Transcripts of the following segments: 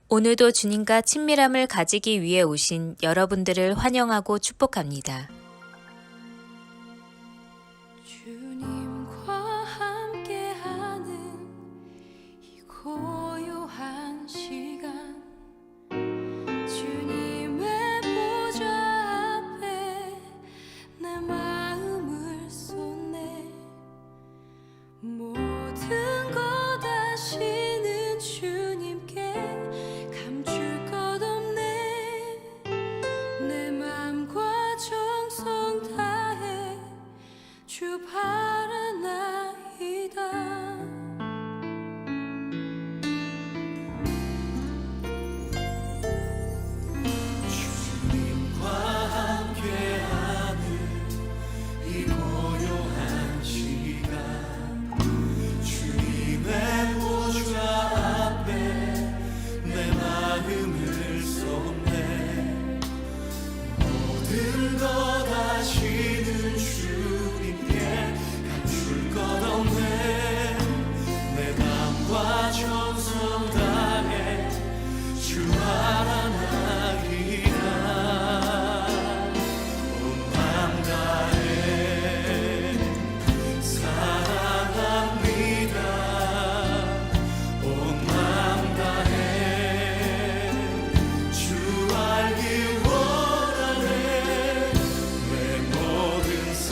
오늘도 주님과 친밀함을 가지기 위해 오신 여러분들을 환영하고 축복합니다. 주님과 함께하는 이 고요한 시간, 주님의 보좌 앞에 내 마음을 쏟네. 모든 것 아시는 주님께 감출 것 없네. 내 맘과 정성 다해 주 바라나이다. 주님과 함께하는 이 고요한 시간, 주님의 보좌 앞에 내 마음을 쏟네. 모든 것 아시는 주님께 감출 것 없네. 내 맘과 정성 다해 주 바라나이다. 온 맘 다해 사랑합니다. 온 맘 다해 주 알기 원하네. 내 모든 삶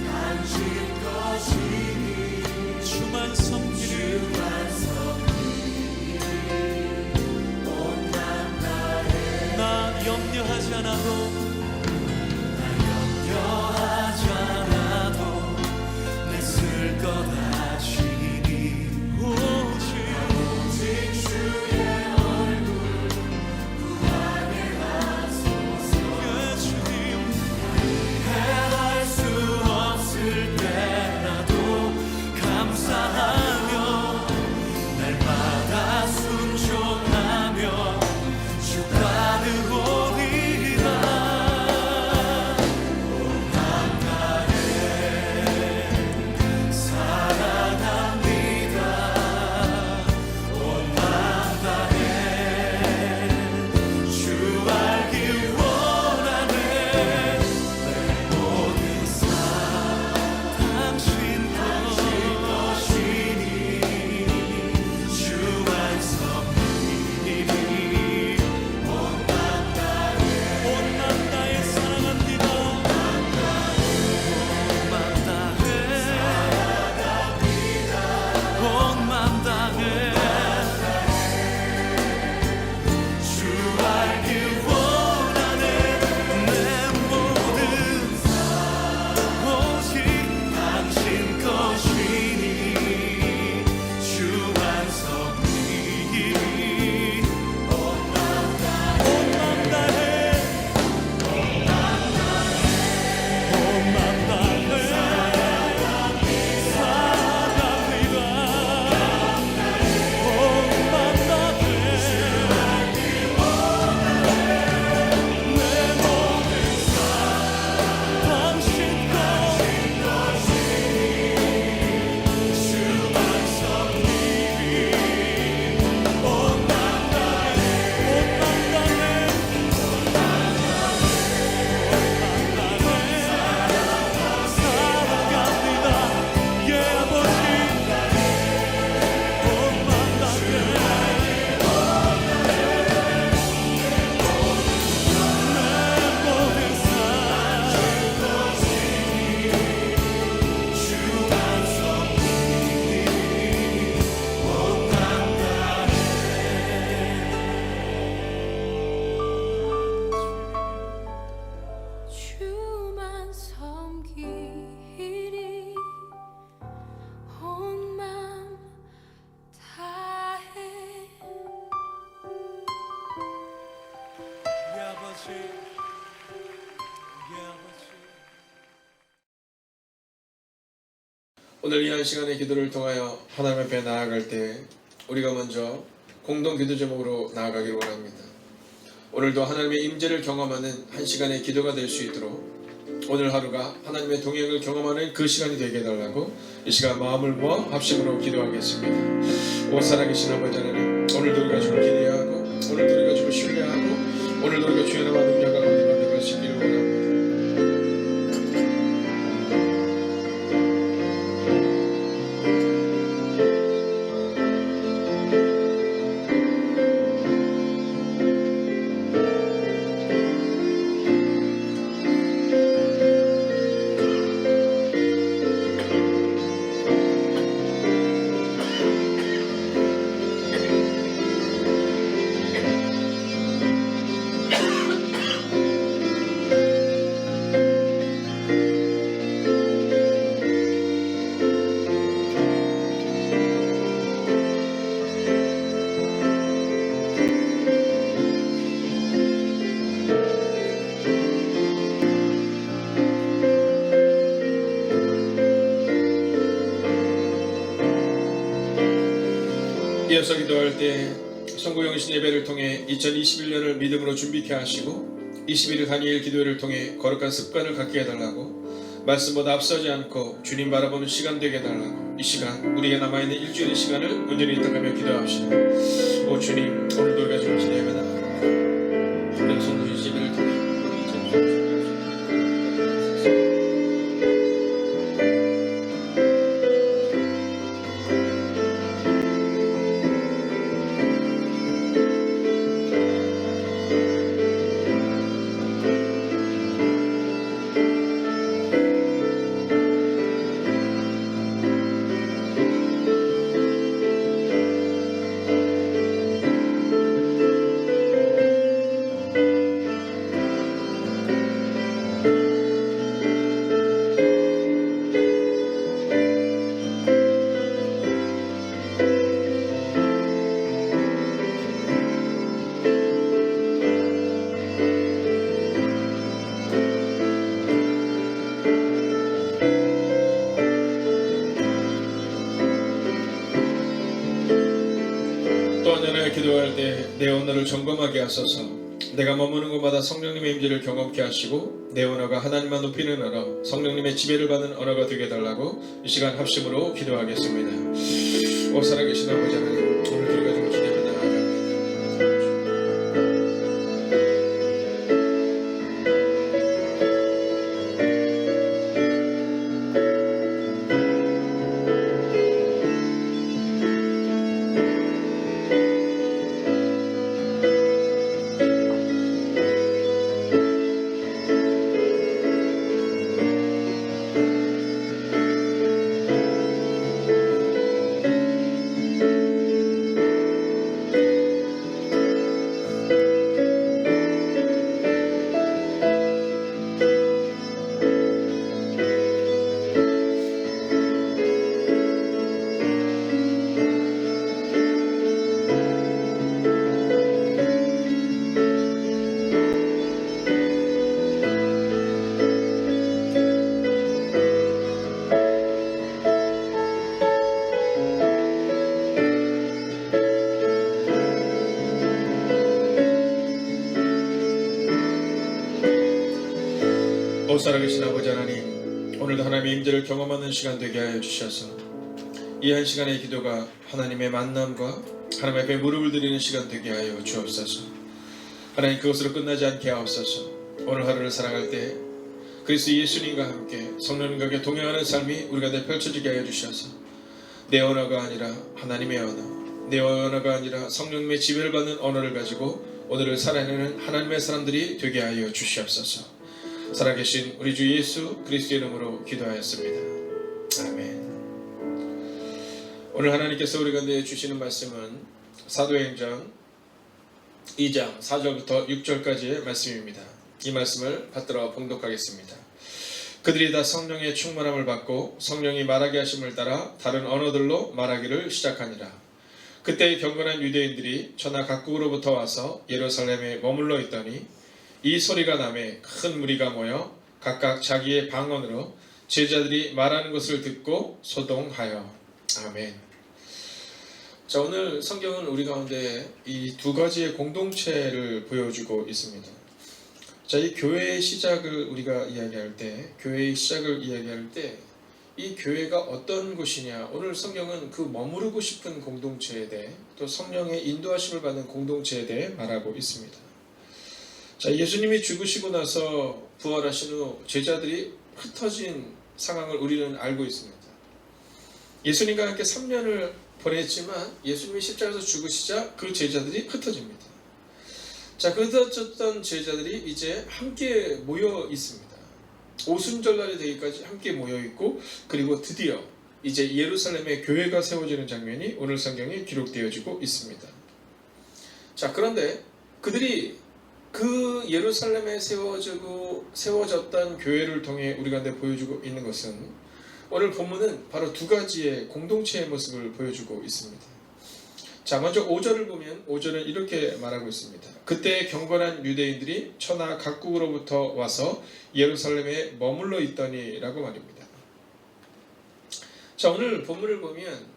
당신 것이니 주만 섬기리. 나 염려하지 않아도 내 쓸 것 아시니. 오직 주의 얼굴 구하게 하소서. 주님 해할 수 없을 때라도 감사하며 날마다 순종하며 주 따르오리라. 온 맘 다해 사랑합니다. 온 맘 다해 주 알기 원하네. 내 모든 삶 당신 것이니 주만 섬기리. 온 맘 다해 사랑합니다. 온 맘 다해 온 맘 다해 주 알기 원하네. 내 모든 삶 오직 당신 것이니 주만 섬기리. 온 맘 다해 온 맘 다해 사랑합니다. 온 맘 다해 내 모든 삶 당신 것이니 주만 섬기리. 온 맘 다해 사랑합니다. 예 아버지. 온 맘 다해 내 모든 삶 주만 섬기리. 온 맘 다해 주만 섬기리. 온 맘 다해. 예 아버지. 예 아버지. 오늘 이 한 시간의 기도를 통하여 하나님 앞에 나아갈 때 우리가 먼저 공동 기도 제목으로 나아가기를 원합니다. 오늘도 하나님의 임재를 경험하는 한 시간의 기도가 될 수 있도록 오늘 하루가 하나님의 동행을 경험하는 그 시간이 되게 해달라고 이 시간 마음을 모아 합심으로 기도하겠습니다. 오 살아계신 아버지 하나님, 오늘도 우리가 주를 기대하고 오늘도 우리가 주를 신뢰하고 오늘도 우리가 주의 나와 능력과 가운데 만들 수 있기를 원합니다. 이어서 기도할 때 성구영신 예배를 통해 2021년을 믿음으로 준비케 하시고 21일 다니엘 기도회를 통해 거룩한 습관을 갖게 해달라고 말씀보다 앞서지 않고 주님 바라보는 시간 되게 해달라고 이 시간 우리에게 남아있는 일주일의 시간을 온전히 이탁하며 기도합시다. 오 주님 오늘도 우리가 주를 기대하며 나아갑니다. 우리 성구영신 예배를 통해 기도할 때 내 언어를 점검하게 하소서. 내가 머무는 곳마다 성령님의 임재를 경험케 하시고 내 언어가 하나님만 높이는 언어, 성령님의 지배를 받는 언어가 되게 해달라고 이 시간 합심으로 기도하겠습니다. 오 살아계신 아버지 하나님, 오늘도 우리가 좀 기대하며 나아갑니다. 오 살아계신 아버지 하나님, 오늘도 하나님의 임재를 경험하는 시간 되게 하여 주셔서 이 한 시간의 기도가 하나님의 만남과 하나님 앞에 무릎을 드리는 시간 되게 하여 주옵소서. 하나님 그것으로 끝나지 않게 하옵소서. 오늘 하루를 살아갈 때 그리스도 예수님과 함께 성령님과 함께 동행하는 삶이 우리가 늘 펼쳐지게 하여 주셔서 내 언어가 아니라 하나님의 언어, 내 언어가 아니라 성령님의 지배를 받는 언어를 가지고 오늘을 살아내는 하나님의 사람들이 되게 하여 주시옵소서. 살아계신 우리 주 예수 그리스도의 이름으로 기도하였습니다. 아멘. 오늘 하나님께서 우리 가운데 주시는 말씀은 사도행전 2장 4절부터 6절까지의 말씀입니다. 이 말씀을 받들어 봉독하겠습니다. 그들이 다 성령의 충만함을 받고 성령이 말하게 하심을 따라 다른 언어들로 말하기를 시작하니라. 그때 경건한 유대인들이 천하 각국으로부터 와서 예루살렘에 머물러 있더니 이 소리가 나매 큰 무리가 모여 각각 자기의 방언으로 제자들이 말하는 것을 듣고 소동하여. 아멘. 자, 오늘 성경은 우리 가운데 이 두 가지의 공동체를 보여주고 있습니다. 자, 이 교회의 시작을 우리가 이야기할 때, 교회의 시작을 이야기할 때 이 교회가 어떤 곳이냐, 오늘 성경은 그 머무르고 싶은 공동체에 대해 또 성령의 인도하심을 받는 공동체에 대해 말하고 있습니다. 자, 예수님이 죽으시고 나서 부활하신 후 제자들이 흩어진 상황을 우리는 알고 있습니다. 예수님과 함께 3년을 보냈지만 예수님이 십자가에서 죽으시자 그 제자들이 흩어집니다. 자, 그 흩어졌던 제자들이 이제 함께 모여 있습니다. 오순절날이 되기까지 함께 모여 있고, 그리고 드디어 이제 예루살렘에 교회가 세워지는 장면이 오늘 성경에 기록되어지고 있습니다. 자, 그런데 그들이 그 예루살렘에 세워졌던 교회를 통해 우리 가운데 보여주고 있는 것은, 오늘 본문은 바로 두 가지의 공동체의 모습을 보여주고 있습니다. 자, 먼저 5절을 보면 5절은 이렇게 말하고 있습니다. 그때 경건한 유대인들이 천하 각국으로부터 와서 예루살렘에 머물러 있더니 라고 말입니다. 자, 오늘 본문을 보면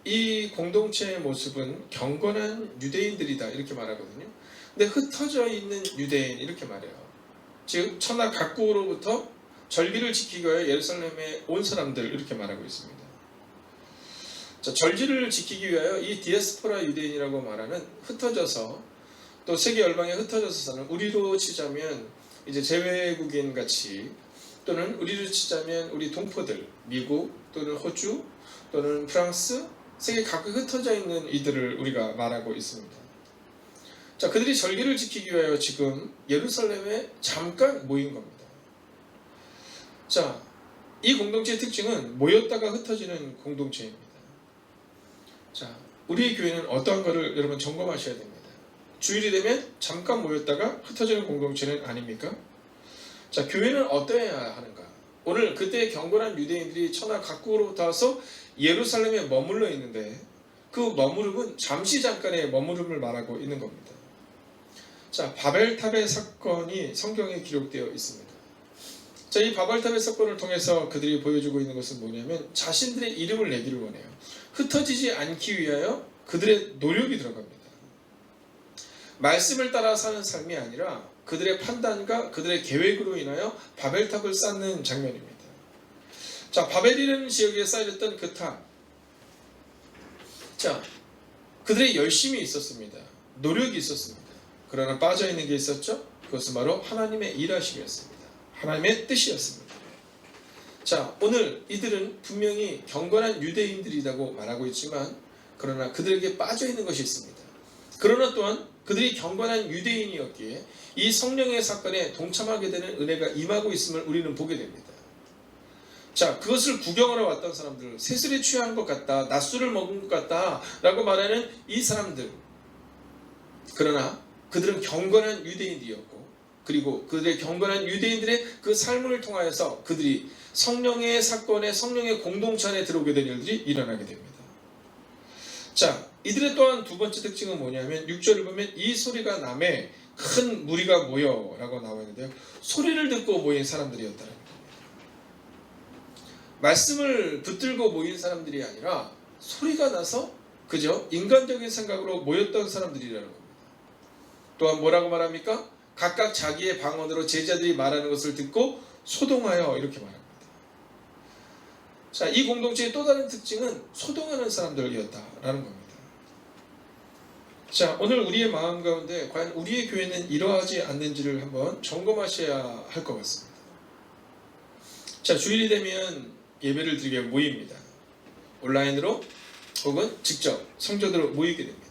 이 공동체의 모습은 경건한 유대인들이다 이렇게 말하거든요. 근데 흩어져 있는 유대인 이렇게 말해요. 즉 천하 각국으로부터 절기를 지키기 위해 예루살렘에 온 사람들 이렇게 말하고 있습니다. 자, 절기를 지키기 위하여 이 디아스포라 유대인이라고 말하는 흩어져서 또 세계 열방에 흩어져서 사는, 우리로 치자면 이제 재외국인 같이, 또는 우리로 치자면 우리 동포들, 미국 또는 호주 또는 프랑스, 세계 각국에 흩어져 있는 이들을 우리가 말하고 있습니다. 자, 그들이 절기를 지키기 위하여 지금 예루살렘에 잠깐 모인 겁니다. 자, 이 공동체의 특징은 모였다가 흩어지는 공동체입니다. 자, 우리의 교회는 어떠한 것을 여러분 점검하셔야 됩니다. 주일이 되면 잠깐 모였다가 흩어지는 공동체는 아닙니까? 자, 교회는 어떠해야 하는가? 오늘 그때 경건한 유대인들이 천하 각국으로부터 와서 예루살렘에 머물러 있는데, 그 머무름은 잠시 잠깐의 머무름을 말하고 있는 겁니다. 자, 바벨탑의 사건이 성경에 기록되어 있습니다. 자, 이 바벨탑의 사건을 통해서 그들이 보여주고 있는 것은 뭐냐면 자신들의 이름을 내기를 원해요. 흩어지지 않기 위하여 그들의 노력이 들어갑니다. 말씀을 따라 사는 삶이 아니라 그들의 판단과 그들의 계획으로 인하여 바벨탑을 쌓는 장면입니다. 자, 바벨이라는 지역에 쌓여졌던 그 탑. 자, 그들의 열심이 있었습니다. 노력이 있었습니다. 그러나 빠져있는 게 있었죠? 그것은 바로 하나님의 일하심이었습니다. 하나님의 뜻이었습니다. 자, 오늘 이들은 분명히 경건한 유대인들이라고 말하고 있지만, 그러나 그들에게 빠져있는 것이 있습니다. 그러나 또한 그들이 경건한 유대인이었기에 이 성령의 사건에 동참하게 되는 은혜가 임하고 있음을 우리는 보게 됩니다. 자, 그것을 구경하러 왔던 사람들, 세술에 취한 것 같다, 낮술을 먹은 것 같다 라고 말하는 이 사람들, 그러나 그들은 경건한 유대인들이었고, 그리고 그들의 경건한 유대인들의 그 삶을 통하여서 그들이 성령의 사건에, 성령의 공동체 안에 들어오게 된 일들이 일어나게 됩니다. 자, 이들의 또한 두 번째 특징은 뭐냐면 6절을 보면 이 소리가 남에 큰 무리가 모여 라고 나와 있는데요, 소리를 듣고 모인 사람들이었다는 겁니다. 말씀을 붙들고 모인 사람들이 아니라 소리가 나서 그저 인간적인 생각으로 모였던 사람들이라는 겁니다. 또한 뭐라고 말합니까? 각각 자기의 방언으로 제자들이 말하는 것을 듣고 소동하여 이렇게 말합니다. 자, 이 공동체의 또 다른 특징은 소동하는 사람들이었다라는 겁니다. 자, 오늘 우리의 마음 가운데 과연 우리의 교회는 이러하지 않는지를 한번 점검하셔야 할 것 같습니다. 자, 주일이 되면 예배를 드리게 모입니다. 온라인으로 혹은 직접 성도들로 모이게 됩니다.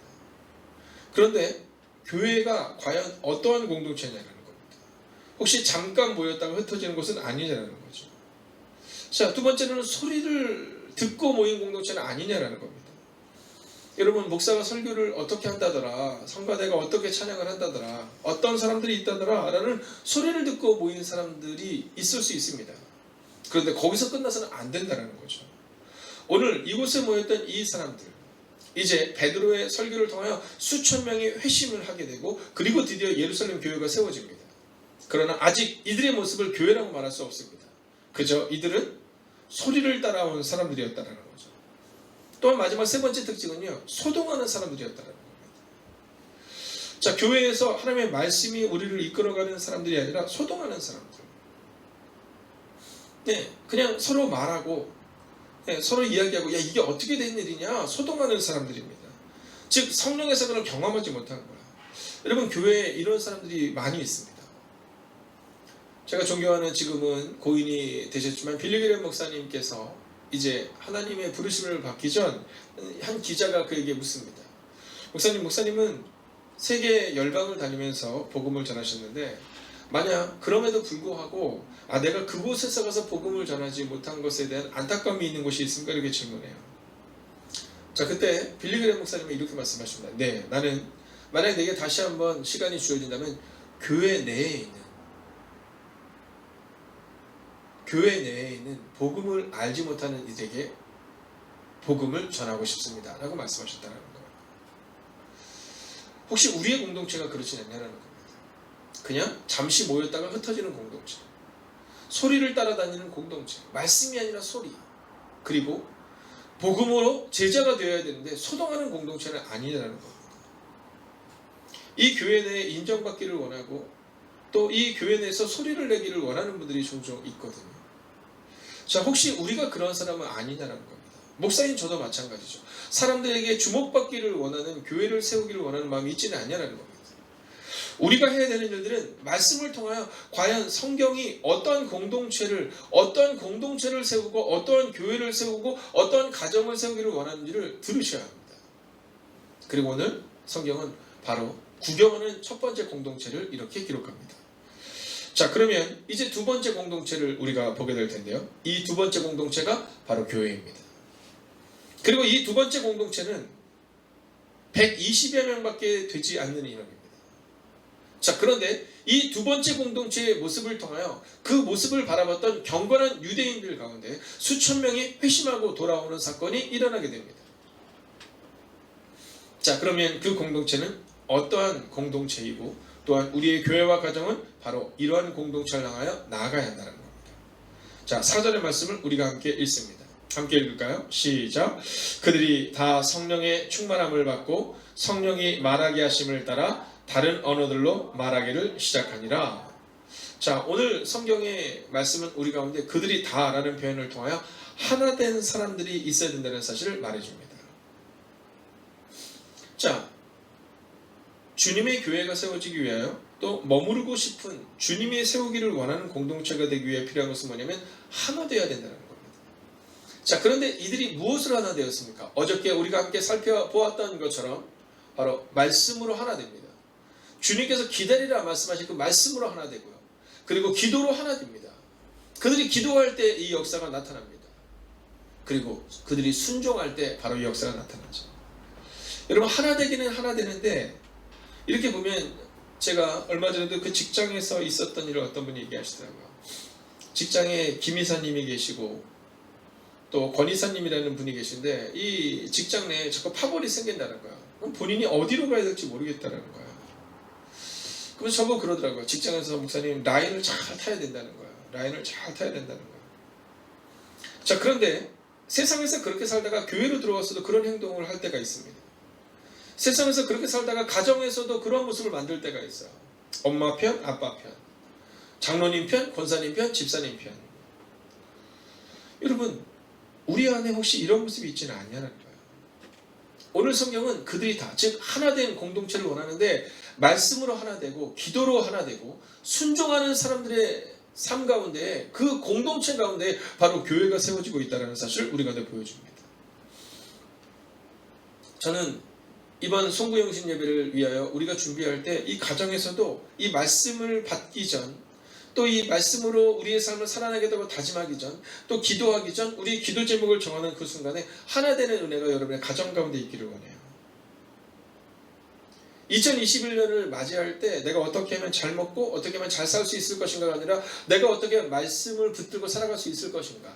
그런데 교회가 과연 어떠한 공동체냐라는 겁니다. 혹시 잠깐 모였다가 흩어지는 것은 아니냐라는 거죠. 자, 두 번째는 소리를 듣고 모인 공동체는 아니냐라는 겁니다. 여러분, 목사가 설교를 어떻게 한다더라, 성가대가 어떻게 찬양을 한다더라, 어떤 사람들이 있다더라 라는 소리를 듣고 모인 사람들이 있을 수 있습니다. 그런데 거기서 끝나서는 안 된다는 거죠. 오늘 이곳에 모였던 이 사람들, 이제 베드로의 설교를 통하여 수천 명이 회심을 하게 되고, 그리고 드디어 예루살렘 교회가 세워집니다. 그러나 아직 이들의 모습을 교회라고 말할 수 없습니다. 그저 이들은 소리를 따라온 사람들이었다는 거죠. 또한 마지막 세 번째 특징은요, 소동하는 사람들이었다는 겁니다. 자, 교회에서 하나님의 말씀이 우리를 이끌어가는 사람들이 아니라 소동하는 사람들. 그냥 서로 말하고 서로 이야기하고 야 이게 어떻게 된 일이냐 소동하는 사람들입니다. 즉 성령의 사건을 경험하지 못한 거야. 여러분 교회에 이런 사람들이 많이 있습니다. 제가 존경하는 지금은 고인이 되셨지만 빌리그램 목사님께서 이제 하나님의 부르심을 받기 전 한 기자가 그에게 묻습니다. 목사님은 세계 열방을 다니면서 복음을 전하셨는데 만약 그럼에도 불구하고 내가 그곳에서 가서 복음을 전하지 못한 것에 대한 안타까움이 있는 곳이 있습니까? 이렇게 질문해요. 자 그때 빌리그램 목사님은 이렇게 말씀하십니다. 네, 나는 만약 내게 다시 한번 시간이 주어진다면 교회 내에 있는 복음을 알지 못하는 이들에게 복음을 전하고 싶습니다 라고 말씀하셨다는 거예요. 혹시 우리의 공동체가 그렇진 않냐는 겁니다. 그냥 잠시 모였다가 흩어지는 공동체, 소리를 따라다니는 공동체, 말씀이 아니라 소리, 그리고 복음으로 제자가 되어야 되는데 소동하는 공동체는 아니라는 겁니다. 이 교회 내에 인정받기를 원하고 또 이 교회 내에서 소리를 내기를 원하는 분들이 종종 있거든요. 자, 혹시 우리가 그런 사람은 아니냐라는 겁니다. 목사인 저도 마찬가지죠. 사람들에게 주목받기를 원하는, 교회를 세우기를 원하는 마음이 있지는 않냐라는 겁니다. 우리가 해야 되는 일들은 말씀을 통하여 과연 성경이 어떠한 공동체를 세우고 어떠한 교회를 세우고 어떠한 가정을 세우기를 원하는지를 들으셔야 합니다. 그리고 오늘 성경은 바로 구경하는 첫 번째 공동체를 이렇게 기록합니다. 자, 그러면 이제 두 번째 공동체를 우리가 보게 될 텐데요. 이 두 번째 공동체가 바로 교회입니다. 그리고 이 두 번째 공동체는 120여 명밖에 되지 않는 인원입니다. 자, 그런데 이 두 번째 공동체의 모습을 통하여 그 모습을 바라봤던 경건한 유대인들 가운데 수천 명이 회심하고 돌아오는 사건이 일어나게 됩니다. 자, 그러면 그 공동체는 어떠한 공동체이고 또한 우리의 교회와 가정은 바로 이러한 공동체를 향하여 나아가야 한다는 겁니다. 자, 4절의 말씀을 우리가 함께 읽습니다. 함께 읽을까요? 시작. 그들이 다 성령의 충만함을 받고 성령이 말하게 하심을 따라 다른 언어들로 말하기를 시작하니라. 자, 오늘 성경의 말씀은 우리 가운데 그들이 다라는 표현을 통하여 하나 된 사람들이 있어야 된다는 사실을 말해줍니다. 자, 주님의 교회가 세워지기 위하여 또 머무르고 싶은 주님이 세우기를 원하는 공동체가 되기 위해 필요한 것은 뭐냐면 하나 되어야 된다는 겁니다. 자, 그런데 이들이 무엇으로 하나 되었습니까? 어저께 우리가 함께 살펴보았던 것처럼 바로 말씀으로 하나 됩니다. 주님께서 기다리라 말씀하신 그 말씀으로 하나 되고요. 그리고 기도로 하나 됩니다. 그들이 기도할 때 이 역사가 나타납니다. 그리고 그들이 순종할 때 바로 이 역사가 나타나죠. 여러분, 하나 되기는 하나 되는데 이렇게 보면 제가 얼마 전에도 그 직장에서 있었던 일을 어떤 분이 얘기하시더라고요. 직장에 김 이사님이 계시고 또 권 이사님이라는 분이 계신데 이 직장 내에 자꾸 파벌이 생긴다는 거야. 그럼 본인이 어디로 가야 될지 모르겠다는 거야. 그래서 저보고 그러더라고요. 직장에서 목사님 라인을 잘 타야 된다는 거야. 라인을 잘 타야 된다는 거야. 자, 그런데 세상에서 그렇게 살다가 교회로 들어왔어도 그런 행동을 할 때가 있습니다. 세상에서 그렇게 살다가 가정에서도 그런 모습을 만들 때가 있어요. 엄마 편, 아빠 편, 장로님 편, 권사님 편, 집사님 편. 여러분, 우리 안에 혹시 이런 모습이 있지는 않냐는 거예요. 오늘 성경은 그들이 다, 즉 하나된 공동체를 원하는데 말씀으로 하나 되고 기도로 하나 되고 순종하는 사람들의 삶 가운데 그 공동체 가운데 바로 교회가 세워지고 있다는 사실을 우리가 보여줍니다. 저는 이번 송구영신 예배를 위하여 우리가 준비할 때 이 가정에서도 이 말씀을 받기 전 또 이 말씀으로 우리의 삶을 살아나게 되고 다짐하기 전 또 기도하기 전 우리의 기도 제목을 정하는 그 순간에 하나 되는 은혜가 여러분의 가정 가운데 있기를 원해요. 2021년을 맞이할 때 내가 어떻게 하면 잘 먹고 어떻게 하면 잘 살 수 있을 것인가가 아니라 내가 어떻게 하면 말씀을 붙들고 살아갈 수 있을 것인가.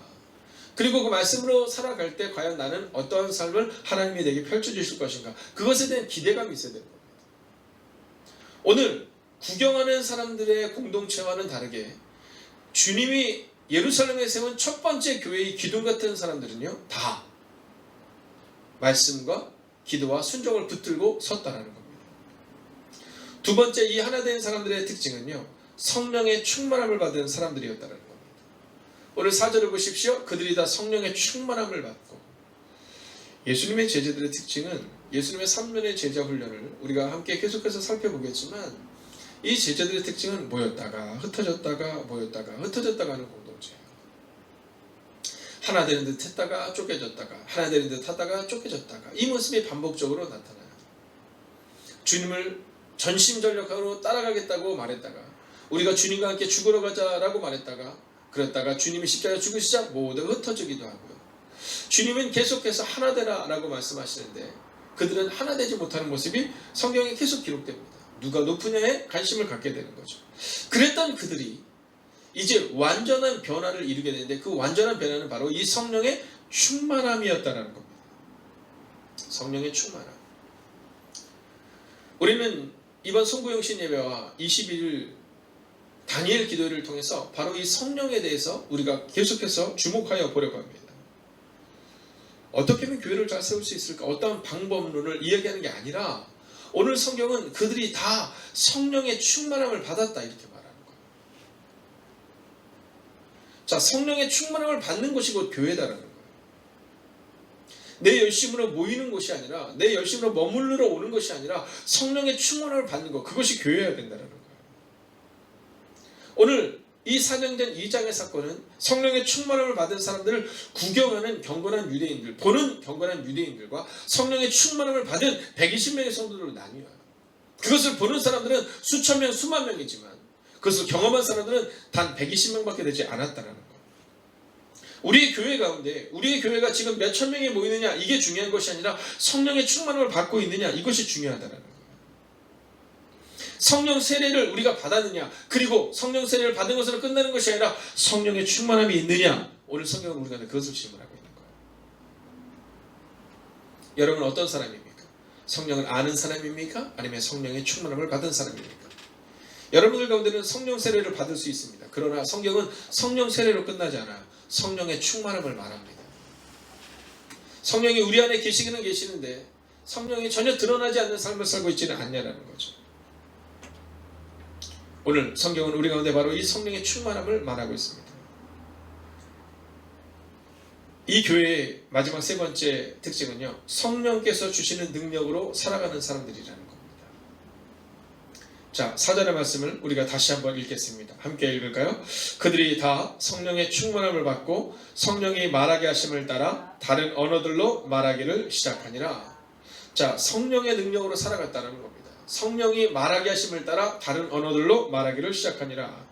그리고 그 말씀으로 살아갈 때 과연 나는 어떠한 삶을 하나님이 내게 펼쳐주실 것인가. 그것에 대한 기대감이 있어야 되는 겁니다. 오늘 구경하는 사람들의 공동체와는 다르게 주님이 예루살렘에 세운 첫 번째 교회의 기둥 같은 사람들은요, 다 말씀과 기도와 순종을 붙들고 섰다라는 겁니다. 두 번째, 이 하나 된 사람들의 특징은요, 성령의 충만함을 받은 사람들이었다는 겁니다. 오늘 4절을 보십시오. 그들이 다 성령의 충만함을 받고. 예수님의 제자들의 특징은 예수님의 3년의 제자 훈련을 우리가 함께 계속해서 살펴보겠지만 이 제자들의 특징은 모였다가 흩어졌다가 모였다가 흩어졌다가 하는 공동체예요. 하나 되는 듯 했다가 쪼개졌다가 하나 되는 듯 하다가 쪼개졌다가 이 모습이 반복적으로 나타나요. 주님을 전심전력으로 따라가겠다고 말했다가 우리가 주님과 함께 죽으러 가자라고 말했다가 그랬다가 주님이 십자가에 죽으시자 모두가 흩어지기도 하고요. 주님은 계속해서 하나 되라라고 말씀하시는데 그들은 하나 되지 못하는 모습이 성경에 계속 기록됩니다. 누가 높으냐에 관심을 갖게 되는 거죠. 그랬던 그들이 이제 완전한 변화를 이루게 되는데 그 완전한 변화는 바로 이 성령의 충만함이었다는 겁니다. 성령의 충만함. 우리는 이번 송구영신 예배와 21일 다니엘 기도를 통해서 바로 이 성령에 대해서 우리가 계속해서 주목하여 보려고 합니다. 어떻게 하면 교회를 잘 세울 수 있을까? 어떤 방법론을 이야기하는 게 아니라 오늘 성경은 그들이 다 성령의 충만함을 받았다 이렇게 말하는 거예요. 자, 성령의 충만함을 받는 것이 곧 교회다라는 거예요. 내 열심으로 모이는 것이 아니라 내 열심으로 머무르러 오는 것이 아니라 성령의 충만함을 받는 것, 그것이 교회여야 된다는 거예요. 오늘 이 사정된 2장의 사건은 성령의 충만함을 받은 사람들을 구경하는 경건한 유대인들, 보는 경건한 유대인들과 성령의 충만함을 받은 120명의 성도들로 나뉘어요. 그것을 보는 사람들은 수천 명, 수만 명이지만 그것을 경험한 사람들은 단 120명밖에 되지 않았다는 거예요. 우리의 교회 가운데 우리의 교회가 지금 몇천 명이 모이느냐 이게 중요한 것이 아니라 성령의 충만함을 받고 있느냐 이것이 중요하다는 거예요. 성령 세례를 우리가 받았느냐 그리고 성령 세례를 받은 것으로 끝나는 것이 아니라 성령의 충만함이 있느냐 오늘 성경은 우리가 그것을 질문하고 있는 거예요. 여러분은 어떤 사람입니까? 성령을 아는 사람입니까? 아니면 성령의 충만함을 받은 사람입니까? 여러분들 가운데는 성령 세례를 받을 수 있습니다. 그러나 성경은 성령 세례로 끝나지 않아요. 성령의 충만함을 말합니다. 성령이 우리 안에 계시기는 계시는데 성령이 전혀 드러나지 않는 삶을 살고 있지는 않냐라는 거죠. 오늘 성경은 우리 가운데 바로 이 성령의 충만함을 말하고 있습니다. 이 교회의 마지막 세 번째 특징은요, 성령께서 주시는 능력으로 살아가는 사람들이라는 겁니다. 자, 4절의 말씀을 우리가 다시 한번 읽겠습니다. 함께 읽을까요? 그들이 다 성령의 충만함을 받고 성령이 말하게 하심을 따라 다른 언어들로 말하기를 시작하니라. 자, 성령의 능력으로 살아갔다는 겁니다. 성령이 말하게 하심을 따라 다른 언어들로 말하기를 시작하니라.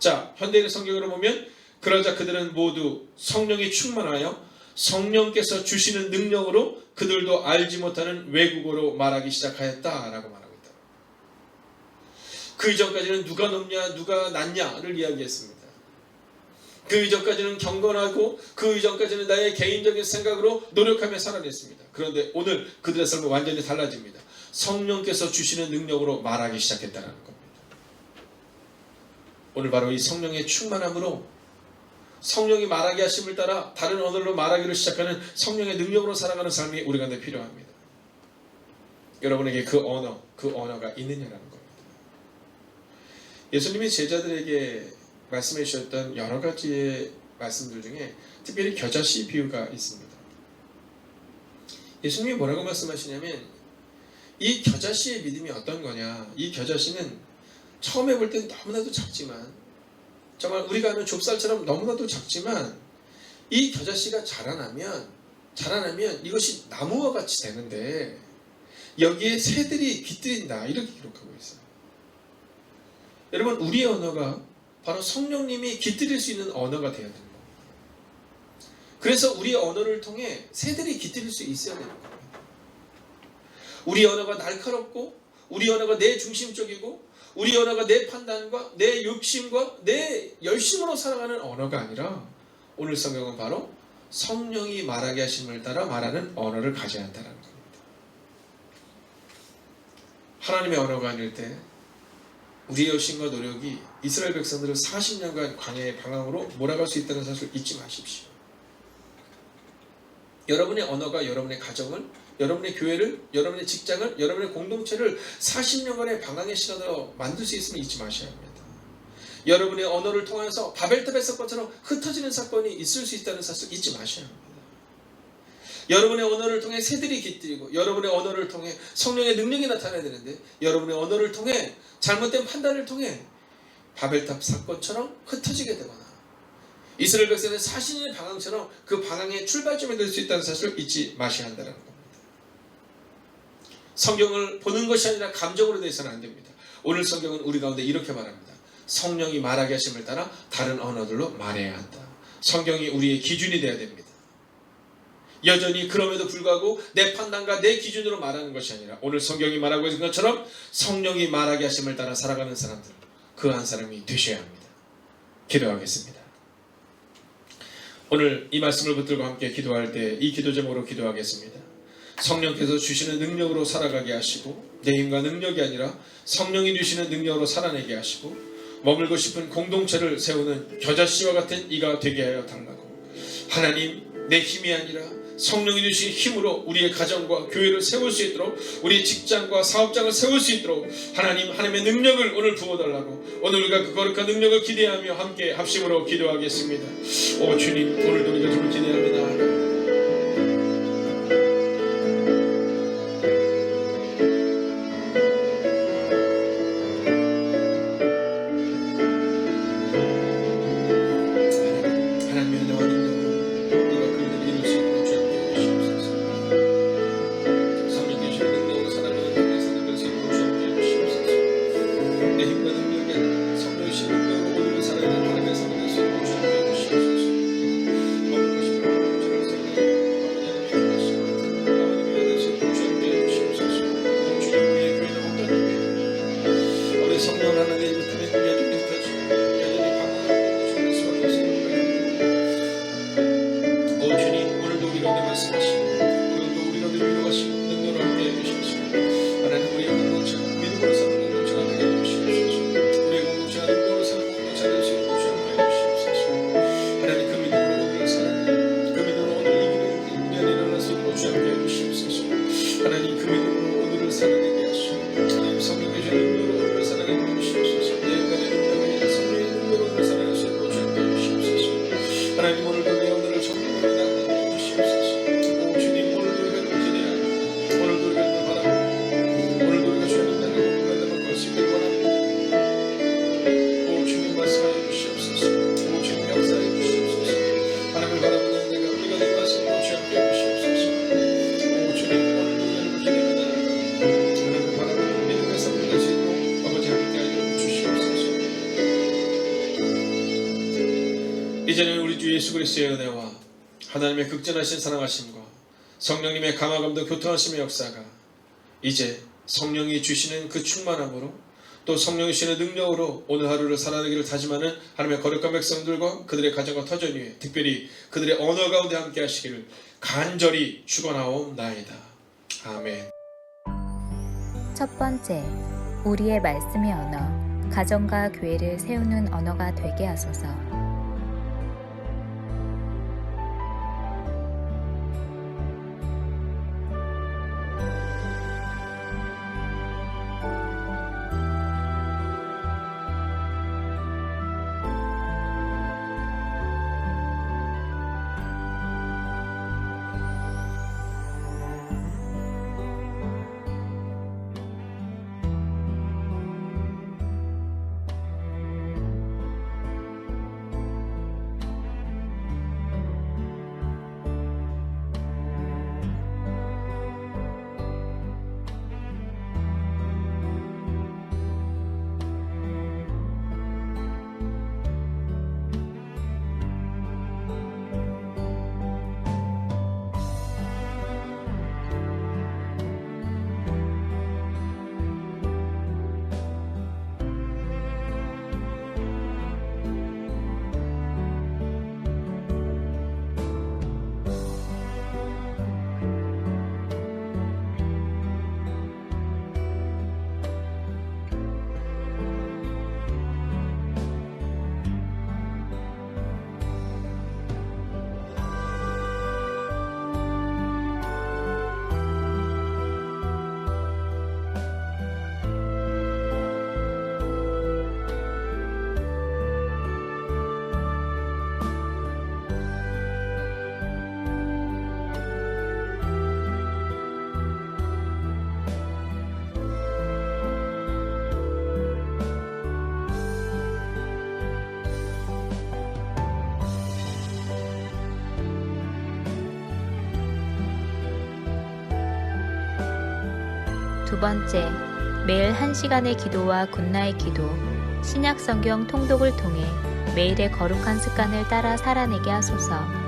자, 현대인의 성경으로 보면 그러자 그들은 모두 성령이 충만하여 성령께서 주시는 능력으로 그들도 알지 못하는 외국어로 말하기 시작하였다라고 말합니다. 그 이전까지는 누가 높냐 누가 낮냐를 이야기했습니다. 그 이전까지는 경건하고 그 이전까지는 나의 개인적인 생각으로 노력하며 살아냈습니다. 그런데 오늘 그들의 삶은 완전히 달라집니다. 성령께서 주시는 능력으로 말하기 시작했다는 겁니다. 오늘 바로 이 성령의 충만함으로 성령이 말하게 하심을 따라 다른 언어로 말하기를 시작하는 성령의 능력으로 살아가는 삶이 우리 가운데 필요합니다. 여러분에게 그 언어가 있느냐라는 겁니다. 예수님이 제자들에게 말씀해 주셨던 여러 가지의 말씀들 중에 특별히 겨자씨 비유가 있습니다. 예수님이 뭐라고 말씀하시냐면 이 겨자씨의 믿음이 어떤 거냐, 이 겨자씨는 처음에 볼 땐 너무나도 작지만 정말 우리가 아는 좁쌀처럼 너무나도 작지만 이 겨자씨가 자라나면 이것이 나무와 같이 되는데 여기에 새들이 깃들인다 이렇게 기록하고 있어요. 여러분, 우리의 언어가 바로 성령님이 깃들일 수 있는 언어가 되어야 됩니다. 그래서 우리의 언어를 통해 새들이 깃들일 수 있어야 되는 겁니다. 우리 언어가 날카롭고 우리 언어가 내 중심적이고 우리 언어가 내 판단과 내 욕심과 내 열심으로 살아가는 언어가 아니라 오늘 성경은 바로 성령이 말하게 하심을 따라 말하는 언어를 가져야 한다는 겁니다. 하나님의 언어가 아닐 때 우리의 열심과 노력이 이스라엘 백성들을 40년간 광야의 방황으로 몰아갈 수 있다는 사실을 잊지 마십시오. 여러분의 언어가 여러분의 가정을, 여러분의 교회를, 여러분의 직장을, 여러분의 공동체를 40년간의 방황의 시간으로 만들 수 있으면 잊지 마셔야 합니다. 여러분의 언어를 통해서 바벨탑의 사건처럼 흩어지는 사건이 있을 수 있다는 사실 잊지 마셔야 합니다. 여러분의 언어를 통해 새들이 깃들이고 여러분의 언어를 통해 성령의 능력이 나타나야 되는데 여러분의 언어를 통해 잘못된 판단을 통해 바벨탑 사건처럼 흩어지게 되거나 이스라엘 백성의 사신의 방황처럼 그 방황의 출발점이 될 수 있다는 사실을 잊지 마셔야 한다는 겁니다. 성경을 보는 것이 아니라 감정으로 되어서는 안 됩니다. 오늘 성경은 우리 가운데 이렇게 말합니다. 성령이 말하게 하심을 따라 다른 언어들로 말해야 한다. 성경이 우리의 기준이 되어야 됩니다. 여전히 그럼에도 불구하고 내 판단과 내 기준으로 말하는 것이 아니라 오늘 성경이 말하고 있는 것처럼 성령이 말하게 하심을 따라 살아가는 사람들, 그 한 사람이 되셔야 합니다. 기도하겠습니다. 오늘 이 말씀을 붙들고 함께 기도할 때 이 기도 제목으로 기도하겠습니다. 성령께서 주시는 능력으로 살아가게 하시고 내 힘과 능력이 아니라 성령이 주시는 능력으로 살아내게 하시고 머물고 싶은 공동체를 세우는 겨자씨와 같은 이가 되게 하여 달라고. 하나님, 내 힘이 아니라 성령이 주신 힘으로 우리의 가정과 교회를 세울 수 있도록 우리의 직장과 사업장을 세울 수 있도록 하나님의 능력을 오늘 부어달라고 오늘 우리가 그 거룩한 능력을 기대하며 함께 합심으로 기도하겠습니다. 오 주님, 오늘도 우리가 주를 기대합니다. 이제는 우리 주 예수 그리스도의 은혜와 하나님의 극진하신 사랑하심과 성령님의 감화감도 교통하심의 역사가 이제 성령이 주시는 그 충만함으로 또 성령이 주시는 능력으로 오늘 하루를 살아내기를 다짐하는 하나님의 거룩한 백성들과 그들의 가정과 터전 위에 특별히 그들의 언어 가운데 함께 하시기를 간절히 축원하옵나이다. 아멘. 첫 번째, 우리의 말씀의 언어, 가정과 교회를 세우는 언어가 되게 하소서. 두 번째, 매일 1시간의 기도와 굿나잇 기도, 신약 성경 통독을 통해 매일의 거룩한 습관을 따라 살아내게 하소서.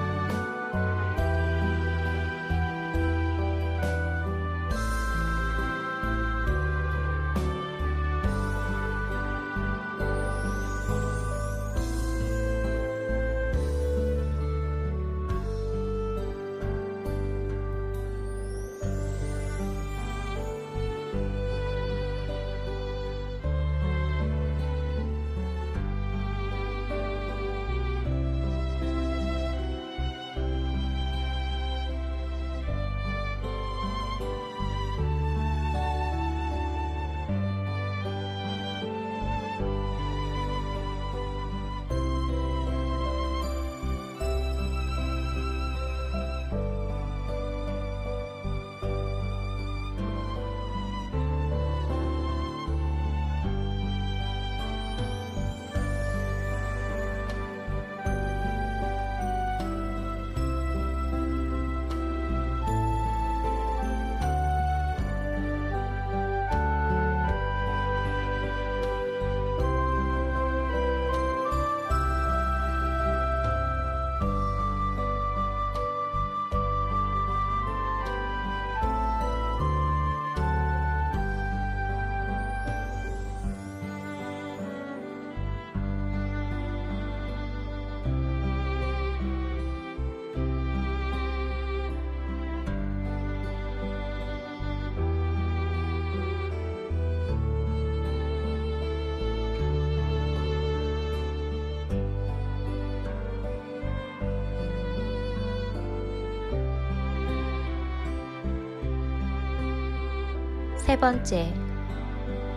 세 번째,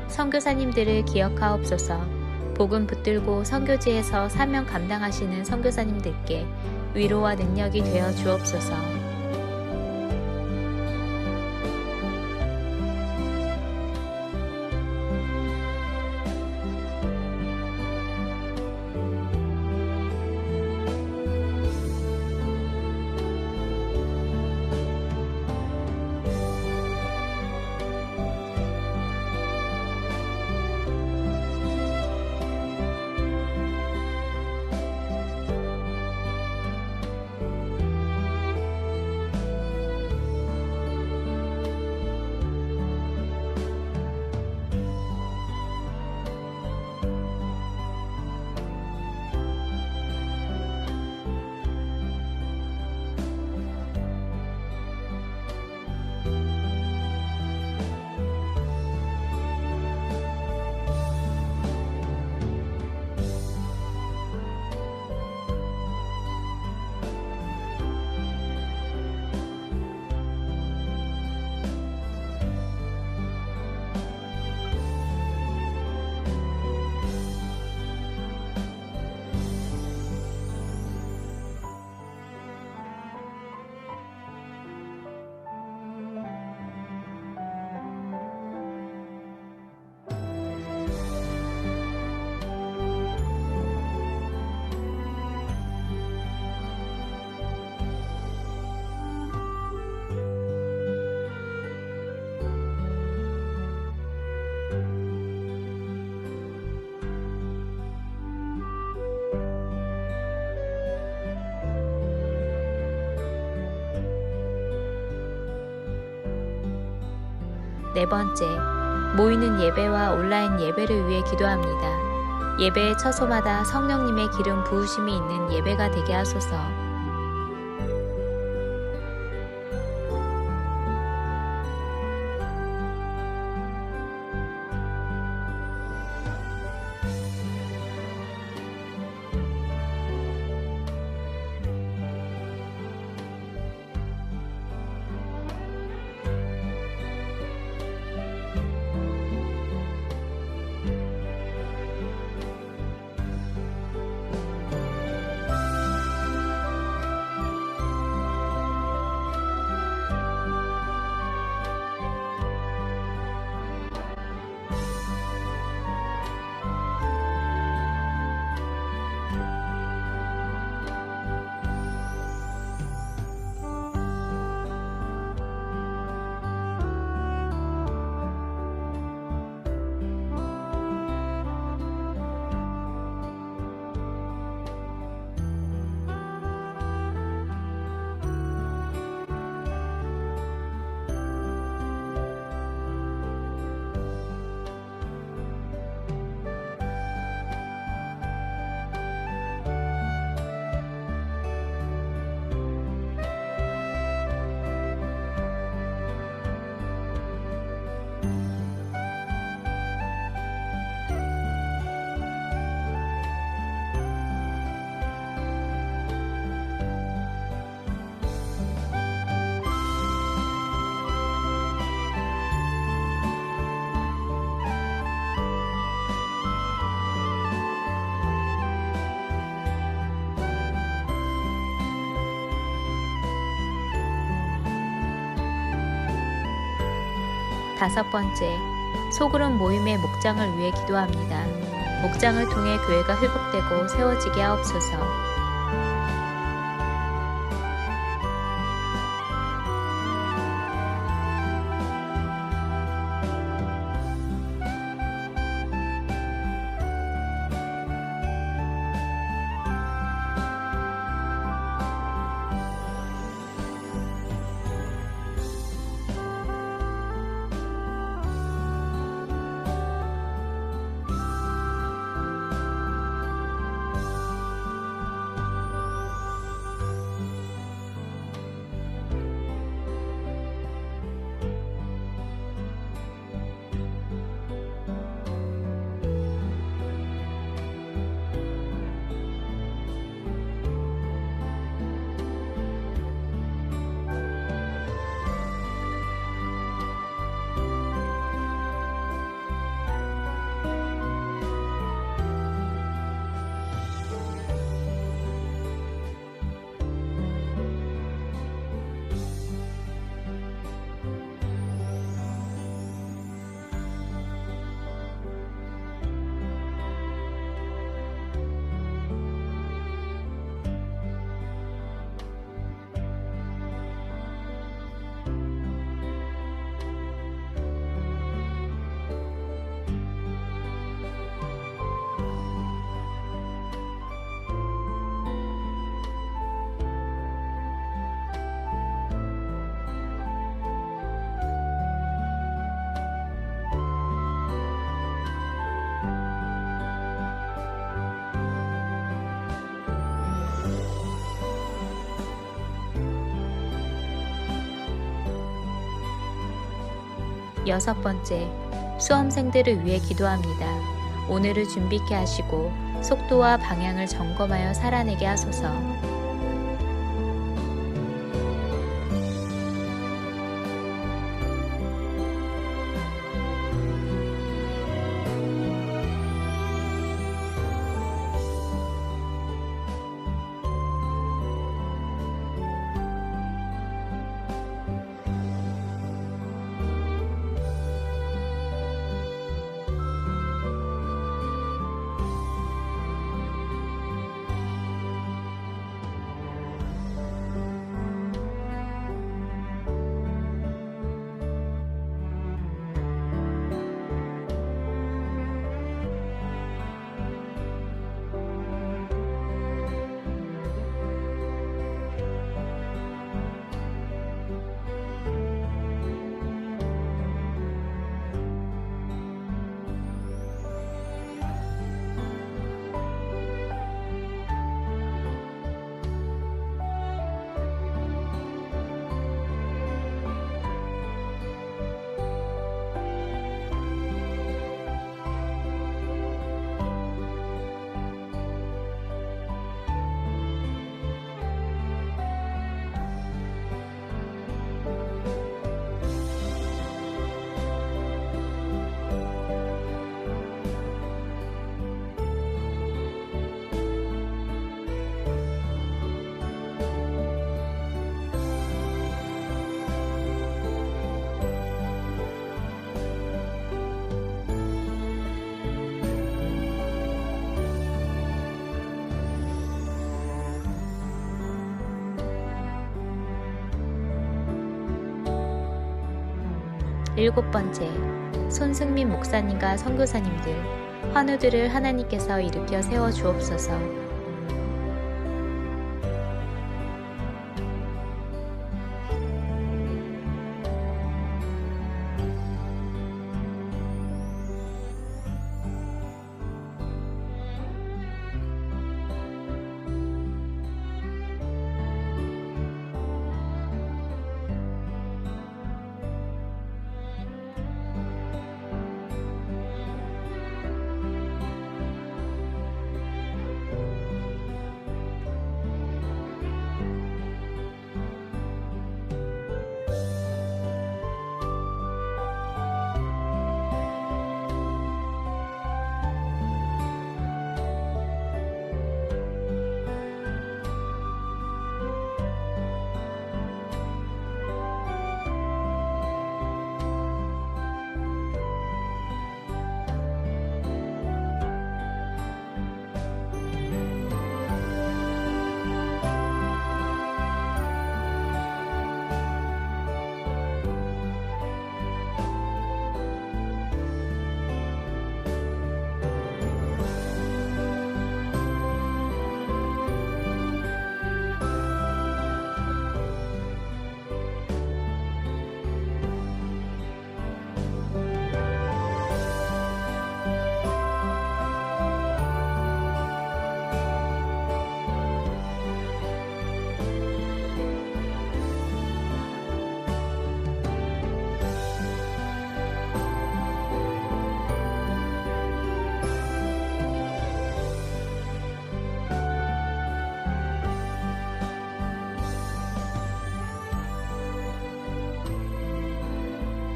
선교사님들을 기억하옵소서. 복음 붙들고 선교지에서 사명 감당하시는 선교사님들께 위로와 능력이 되어 주옵소서. 네 번째, 모이는 예배와 온라인 예배를 위해 기도합니다. 예배의 처소마다 성령님의 기름 부으심이 있는 예배가 되게 하소서. 5번째, 소그룹 모임의 목장을 위해 기도합니다. 목장을 통해 교회가 회복되고 세워지게 하옵소서. 여섯 번째, 수험생들을 위해 기도합니다. 오늘을 준비케 하시고 속도와 방향을 점검하여 살아내게 하소서. 일곱 번째, 손승민 목사님과 선교사님들, 환우들을 하나님께서 일으켜 세워 주옵소서.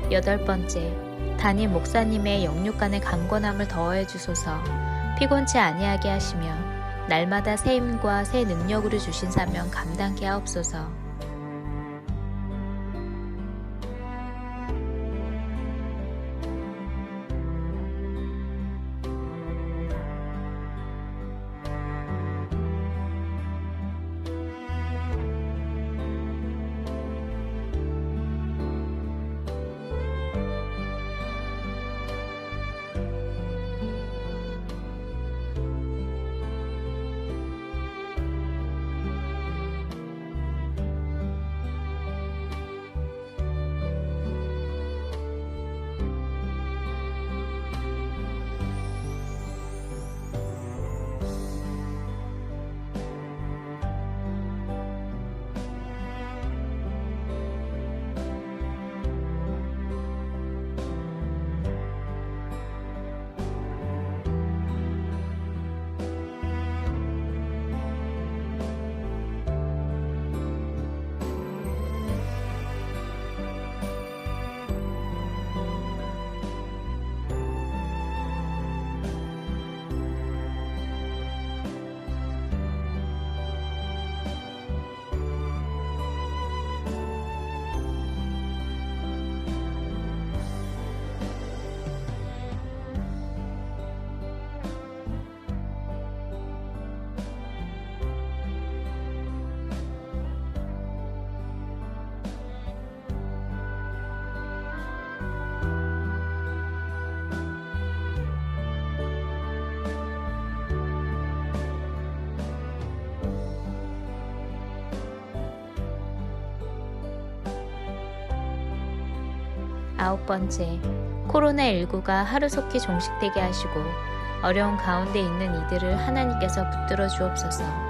8번째, 담임 목사님의 영육간의 강건함을 더하여 주소서. 피곤치 아니하게 하시며 날마다 새 힘과 새 능력으로 주신 사명 감당케 하옵소서. 아홉 번째, 코로나19가 하루속히 종식되게 하시고 어려운 가운데 있는 이들을 하나님께서 붙들어 주옵소서.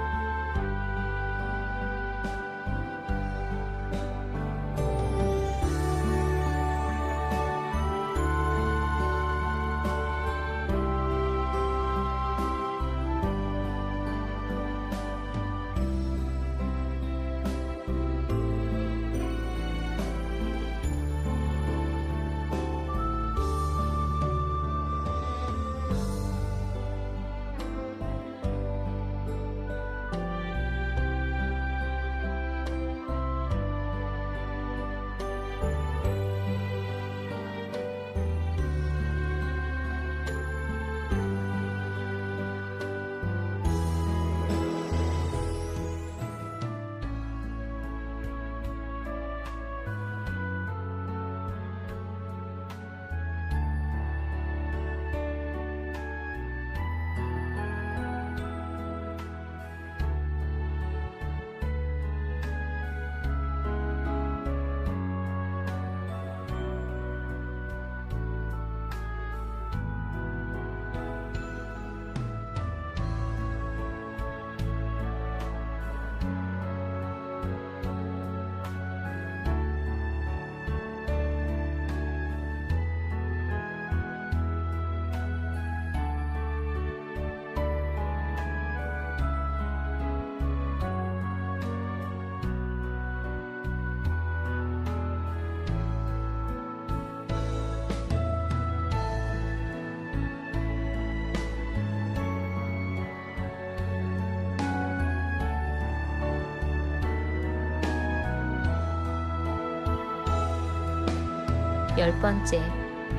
열 번째,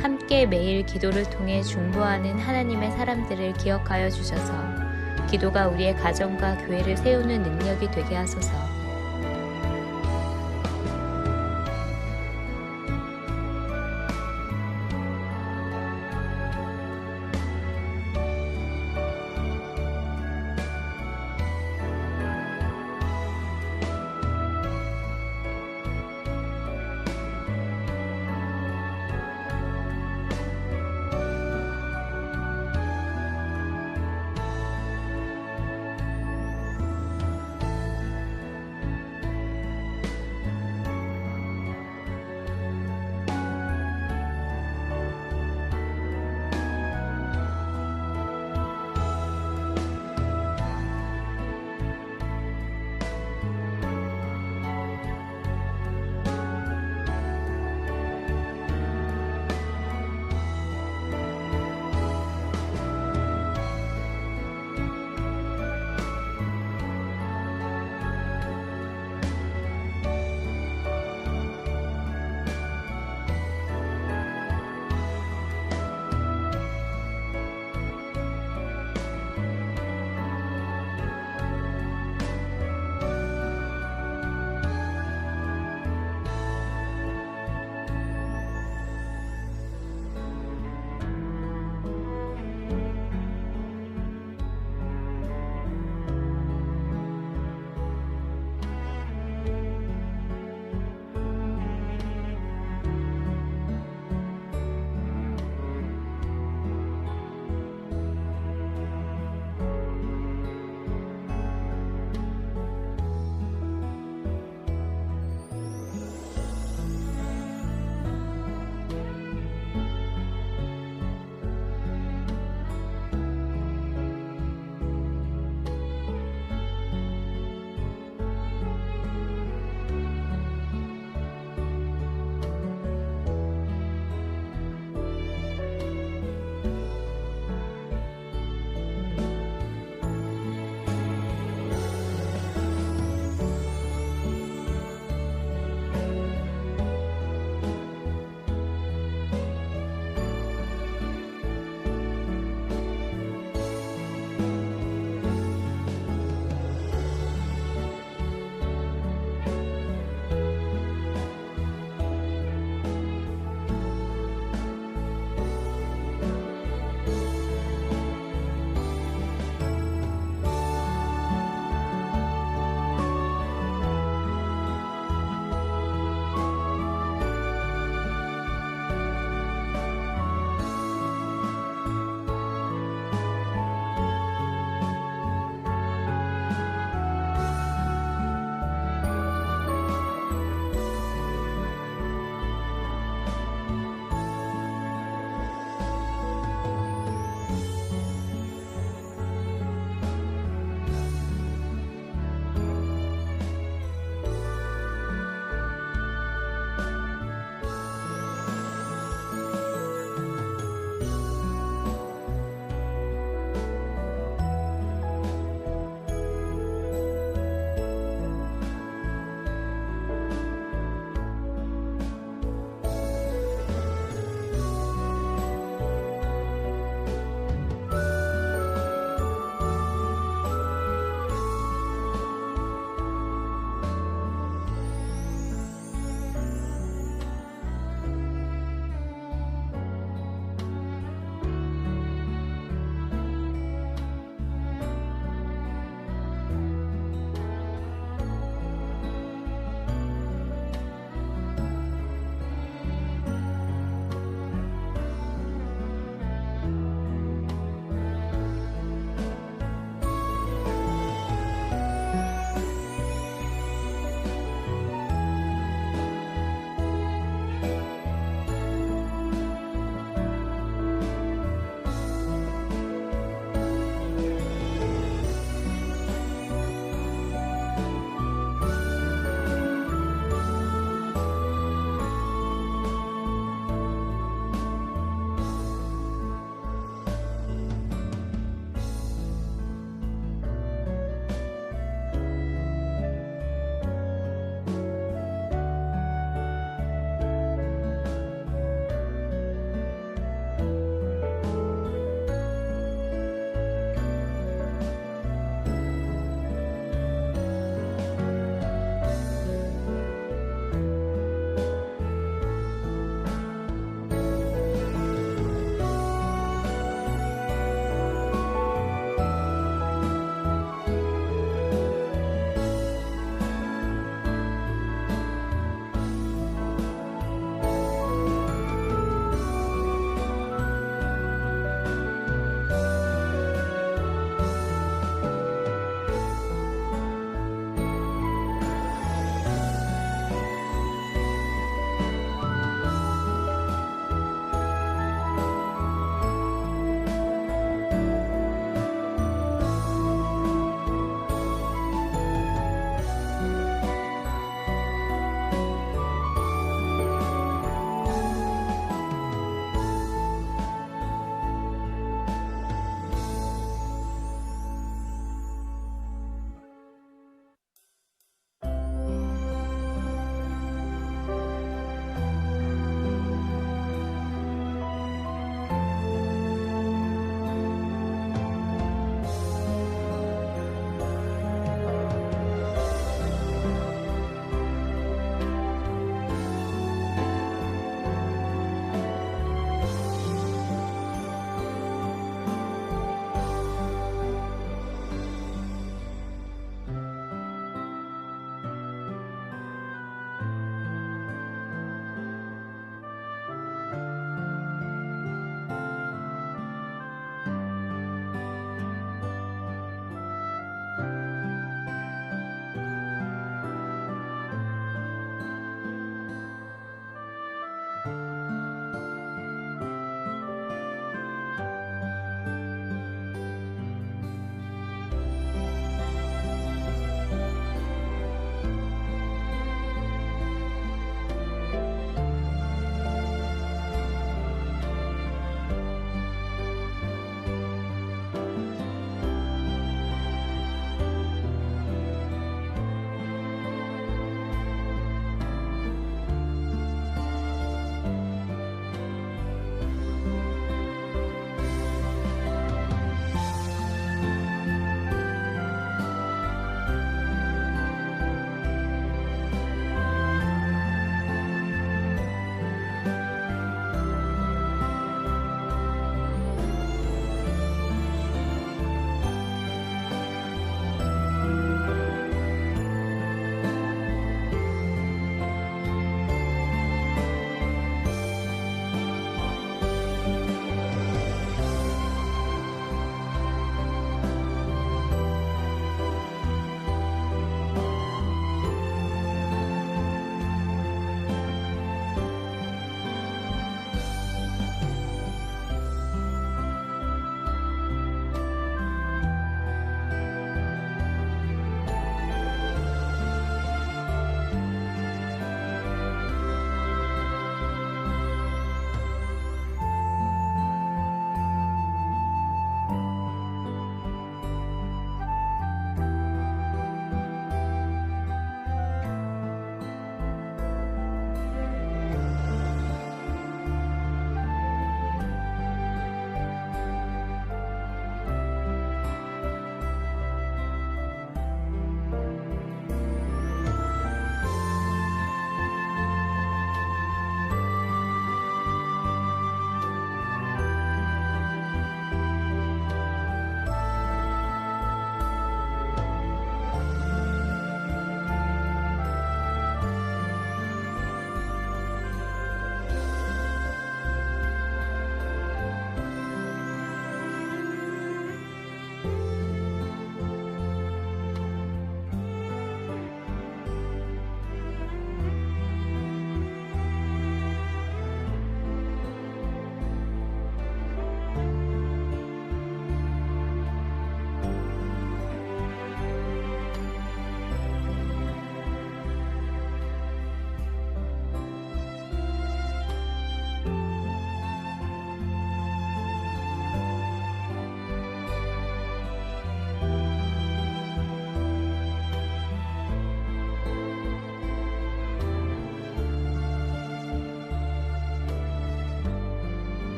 함께 매일 기도를 통해 중보하는 하나님의 사람들을 기억하여 주셔서 기도가 우리의 가정과 교회를 세우는 능력이 되게 하소서.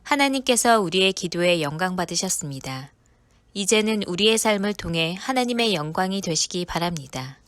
하나님께서 우리의 기도에 영광 받으셨습니다. 이제는 우리의 삶을 통해 하나님의 영광이 되시기 바랍니다.